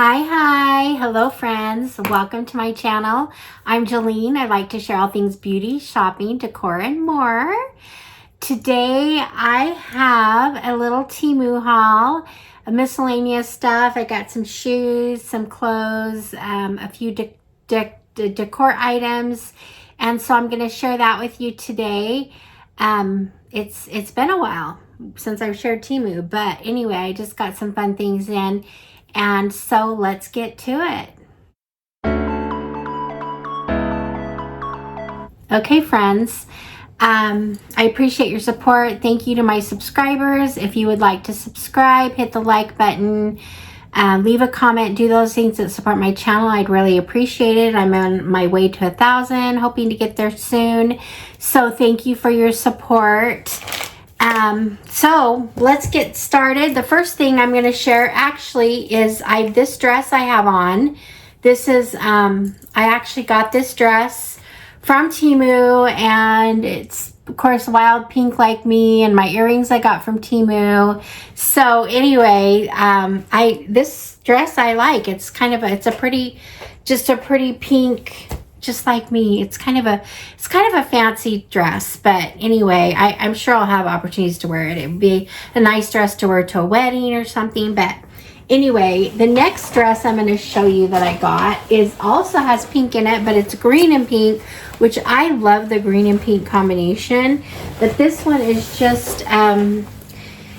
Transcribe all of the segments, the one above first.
Hi, hello friends, welcome to my channel. I'm Jolene. I like to share all things beauty, shopping, decor, and more. Today I have a little Temu haul, miscellaneous stuff. I got some shoes, some clothes, a few decor items, and so I'm going to share that with you today. It's been a while since I've shared Temu, but anyway, I just got some fun things in. And so let's get to it. Okay, friends, I appreciate your support. Thank you to my subscribers. If you would like to subscribe, hit the like button, leave a comment, do those things that support my channel. I'd really appreciate it. I'm on my way to 1,000, hoping to get there soon. So thank you for your support. So let's get started. The first thing I'm going to share actually is this dress I have on. This is, I actually got this dress from Temu, and it's of course wild pink like me, and my earrings I got from Temu. So anyway, this dress I like. It's kind of it's a pretty pink, just like me. It's kind of a fancy dress, but anyway, I'm sure I'll have opportunities to wear it. It would be a nice dress to wear to a wedding or something. But anyway, the next dress I'm going to show you that I got also has pink in it, but it's green and pink, which I love the green and pink combination. But this one is just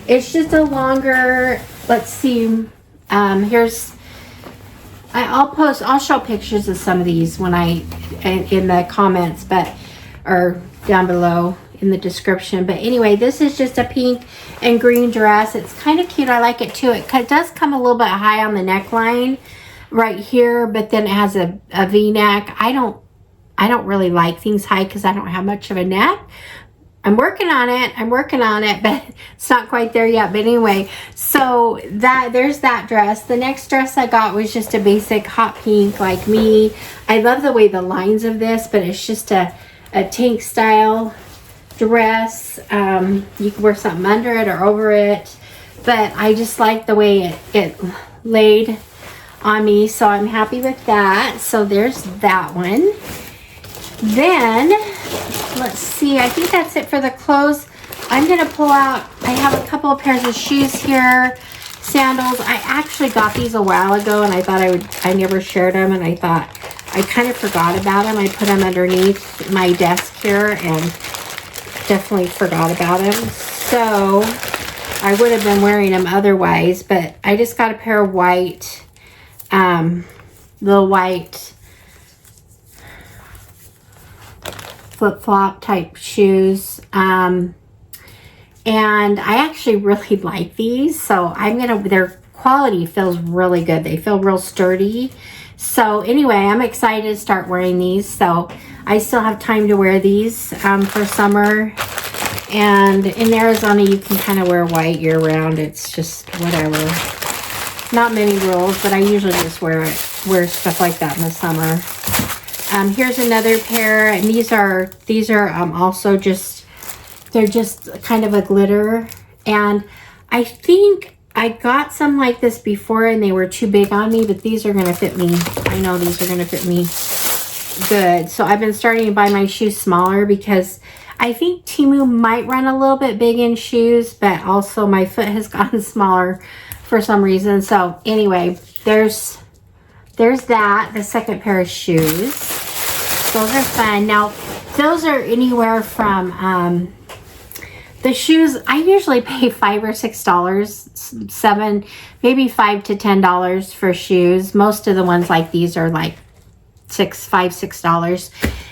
it's just a longer, let's see, I'll show pictures of some of these when in the comments, or down below in the description. But anyway, this is just a pink and green dress. It's kind of cute. I like it too. It does come a little bit high on the neckline right here, but then it has a V-neck. I don't really like things high because I don't have much of a neck. I'm working on it, but it's not quite there yet. But anyway, so there's that dress. The next dress I got was just a basic hot pink like me. I love the way the lines of this, but it's just a tank style dress. You can wear something under it or over it, but I just like the way it laid on me, so I'm happy with that. So there's that one. Then let's see, I think that's it for the clothes. I'm gonna pull out, I have a couple of pairs of shoes here, sandals. I actually got these a while ago, and I thought I never shared them, and I thought I kind of forgot about them. I put them underneath my desk here and definitely forgot about them. So I would have been wearing them otherwise, but I just got a pair of white, little white flip-flop type shoes, and I actually really like these, so their quality feels really good. They feel real sturdy. So anyway, I'm excited to start wearing these. So I still have time to wear these for summer, and in Arizona you can kind of wear white year-round. It's just whatever, not many rules, but I usually just wear stuff like that in the summer. Here's another pair, and these are also they're just kind of a glitter, and I think I got some like this before and they were too big on me, but these are going to fit me. I know these are going to fit me good. So I've been starting to buy my shoes smaller because I think Temu might run a little bit big in shoes, but also my foot has gotten smaller for some reason. So anyway, there's that, the second pair of shoes. Those are fun. Now, those are anywhere from, the shoes, I usually pay $5 or $6, $7, maybe $5 to $10 for shoes. Most of the ones like these are like $5, $6.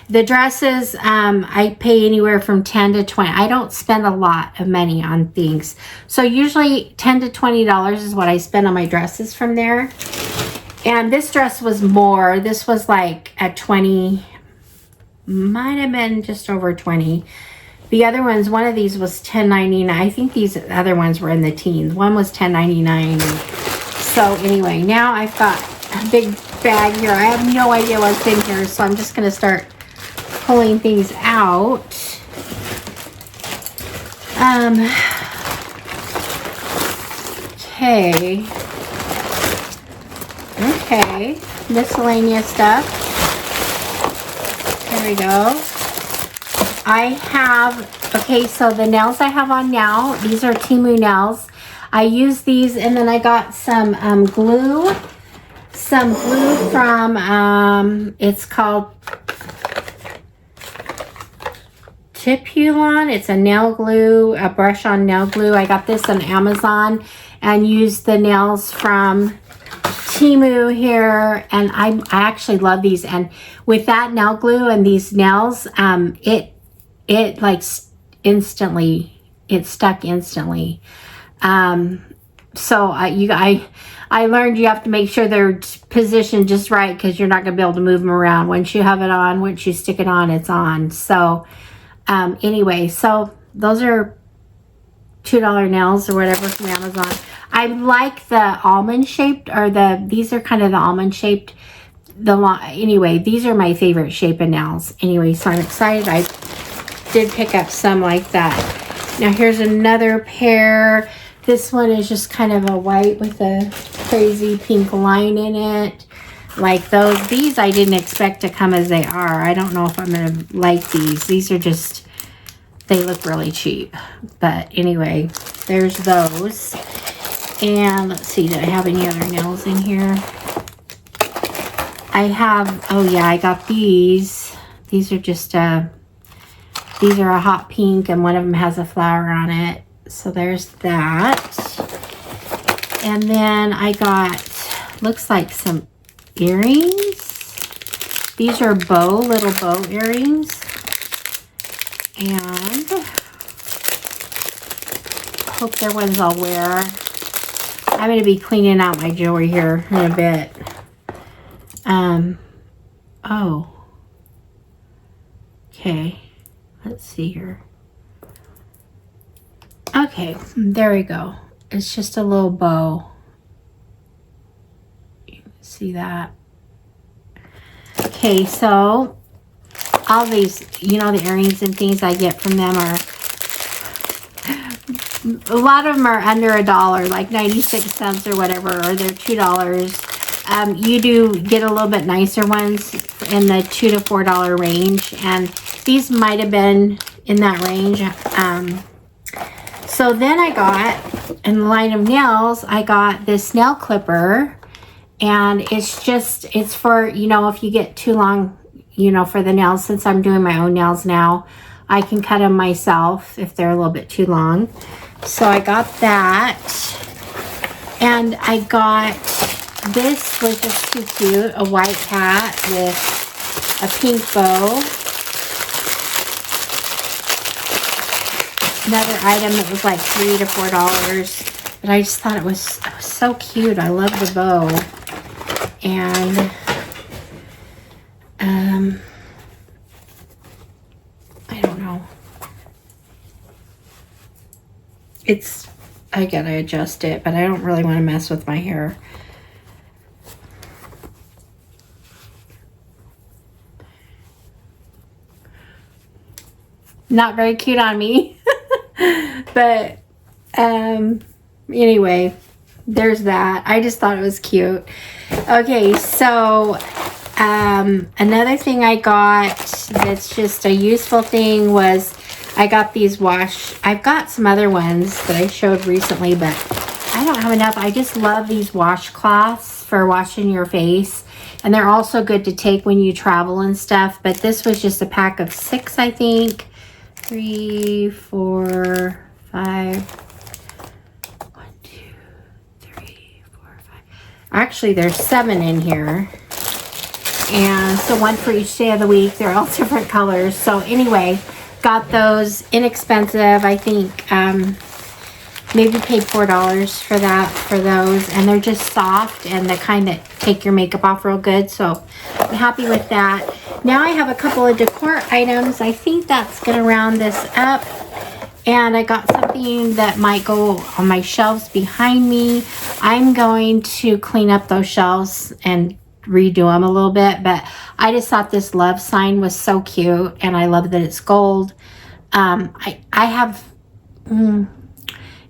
The dresses, I pay anywhere from $10 to $20. I don't spend a lot of money on things. So usually $10 to $20 is what I spend on my dresses from there. And this dress was more. This was like at 20, might have been just over 20. The other ones, one of these was $10.99. I think these other ones were in the teens. One was $10.99. So anyway, now I've got a big bag here. I have no idea what's in here, so I'm just going to start pulling things out. Okay. Okay, miscellaneous stuff. There we go. I have, okay, so the nails I have on now, these are Temu nails. I use these, and then I got some glue. Some glue from, it's called Tipulon. It's a nail glue, a brush on nail glue. I got this on Amazon and used the nails from Temu here, and I actually love these. And with that nail glue and these nails, it like instantly, it stuck instantly. So I learned you have to make sure they're positioned just right, because you're not going to be able to move them around. Once you have it on, once you stick it on, it's on. So anyway, so those are $2 nails or whatever from Amazon. I like the almond shaped, or these are kind of the almond shaped. Anyway, these are my favorite shape of nails. Anyway, so I'm excited. I did pick up some like that. Now here's another pair. This one is just kind of a white with a crazy pink line in it. Like those. These I didn't expect to come as they are. I don't know if I'm going to like these. These are just, they look really cheap. But anyway, there's those. And let's see, did I have any other nails in here? I have, oh yeah, I got these. These are just, these are a hot pink, and one of them has a flower on it. So there's that. And then I got, looks like some earrings. These are little bow earrings. And hope they're ones I'll wear. I'm going to be cleaning out my jewelry here in a bit. Oh. Okay. Let's see here. Okay, there we go. It's just a little bow. You can see that. Okay, so all these, you know, the earrings and things I get from them are, a lot of them are under $1, like 96 cents or whatever, or they're $2. You do get a little bit nicer ones in the $2 to $4 range, and these might have been in that range. So then I got, in the line of nails, I got this nail clipper, and it's just, it's for, you know, if you get too long, you know, for the nails. Since I'm doing my own nails now, I can cut them myself if they're a little bit too long. So I got that, and I got, this was just too cute, a white hat with a pink bow. Another item that was like $3 to $4, but I just thought it was so cute. I love the bow. And I don't know. I gotta adjust it, but I don't really want to mess with my hair. Not very cute on me. But anyway, there's that. I just thought it was cute. Okay, so another thing I got that's just a useful thing was I got these I've got some other ones that I showed recently, but I don't have enough. I just love these washcloths for washing your face, and they're also good to take when you travel and stuff. But this was just a pack of 6, I think. 3, 4, 5. 1, 2, 3, 4, 5. Actually, there's 7 in here. And so one for each day of the week. They're all different colors. So anyway, got those inexpensive. I think maybe paid $4 for those. And they're just soft and the kind that take your makeup off real good. So I'm happy with that. Now I have a couple of decor items. I think that's going to round this up. And I got something that might go on my shelves behind me. I'm going to clean up those shelves and redo them a little bit. But I just thought this love sign was so cute. And I love that it's gold. I have...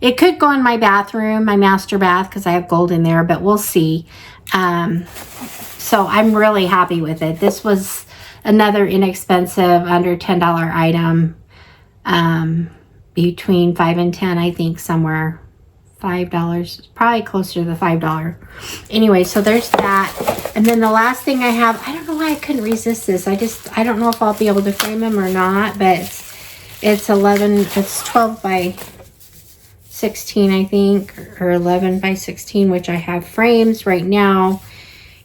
It could go in my bathroom, my master bath, because I have gold in there, but we'll see. So I'm really happy with it. This was another inexpensive, under $10 item. Between 5 and 10, I think, somewhere. $5, probably closer to the $5. Anyway, so there's that. And then the last thing I have, I don't know why I couldn't resist this. I don't know if I'll be able to frame them or not, but it's 12 by 16, I think, or 11 by 16, which I have frames right now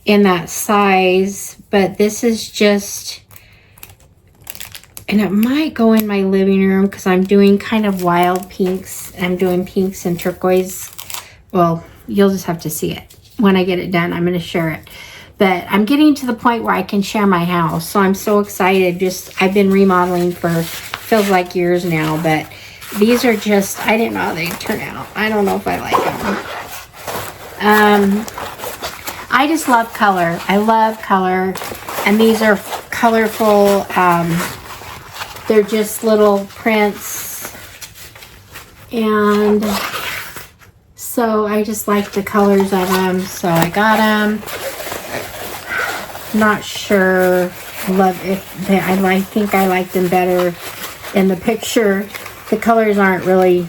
in that size. But this is just, and it might go in my living room because I'm doing kind of wild pinks. I'm doing pinks and turquoise. Well, you'll just have to see it. When I get it done, I'm going to share it. But I'm getting to the point where I can share my house. So I'm so excited. I've been remodeling for, feels like years now. But these are just, I didn't know how they'd turn out. I don't know if I like them. I just love color. I love color. And these are colorful, they're just little prints, and so I just like the colors of them, so I got them. Not sure, I think I like them better in the picture. The colors aren't really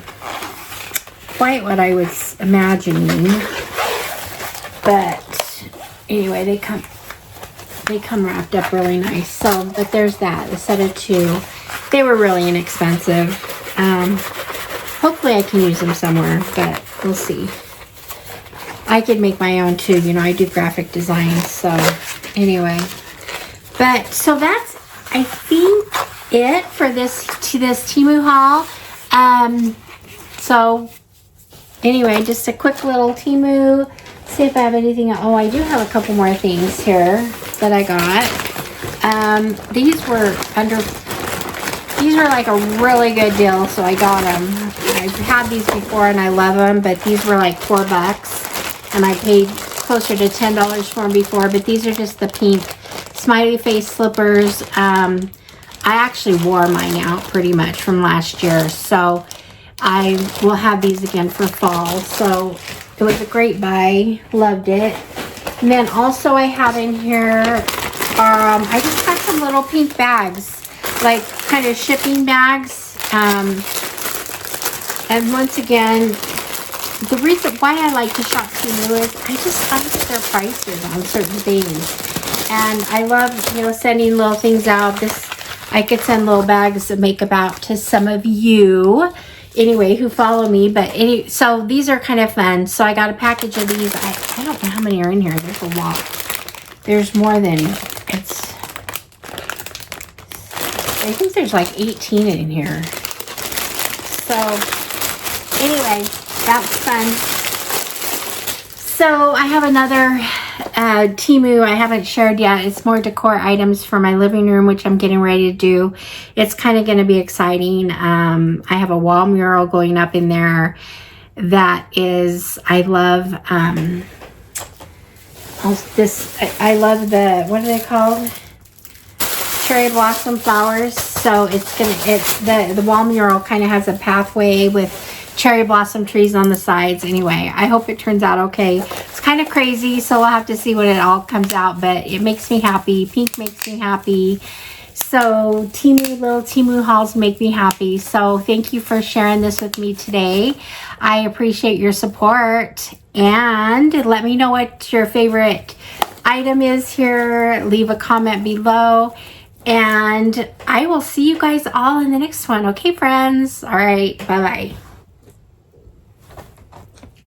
quite what I was imagining, but anyway, they come wrapped up really nice. So, but there's that, a set of 2. They were really inexpensive. Hopefully I can use them somewhere, but we'll see. I could make my own too. You know, I do graphic design. So anyway, but so that's, I think, it for this Temu haul. So anyway, just a quick little Temu. See if I have anything. Oh, I do have a couple more things here that I got. These were like a really good deal, so I got them. I've had these before and I love them, but these were like $4, and I paid closer to $10 for them before. But these are just the pink smiley face slippers. I actually wore mine out pretty much from last year, so I will have these again for fall. So it was a great buy. Loved it. And then also I have in here, I just got some little pink bags, like kind of shipping bags. And once again, the reason why I like to shop Temu is I just like their prices on certain things. And I love, you know, sending little things out. I could send little bags of makeup out to some of you, anyway, who follow me. But so these are kind of fun. So I got a package of these. I don't know how many are in here. There's a lot. There's more than, I think there's like 18 in here. So anyway, that's fun. So I have another Temu I haven't shared yet. It's more decor items for my living room, which I'm getting ready to do. It's kind of going to be exciting. I have a wall mural going up in there that is, I love I love the, what are they called? Cherry blossom flowers. So the wall mural kind of has a pathway with cherry blossom trees on the sides. Anyway, I hope it turns out okay. It's kind of crazy, so we'll have to see when it all comes out, but it makes me happy. Pink makes me happy. So little Temu hauls make me happy. So thank you for sharing this with me today. I appreciate your support, and let me know what your favorite item is here. Leave a comment below, and I will see you guys all in the next one. Okay, friends? All right, bye-bye.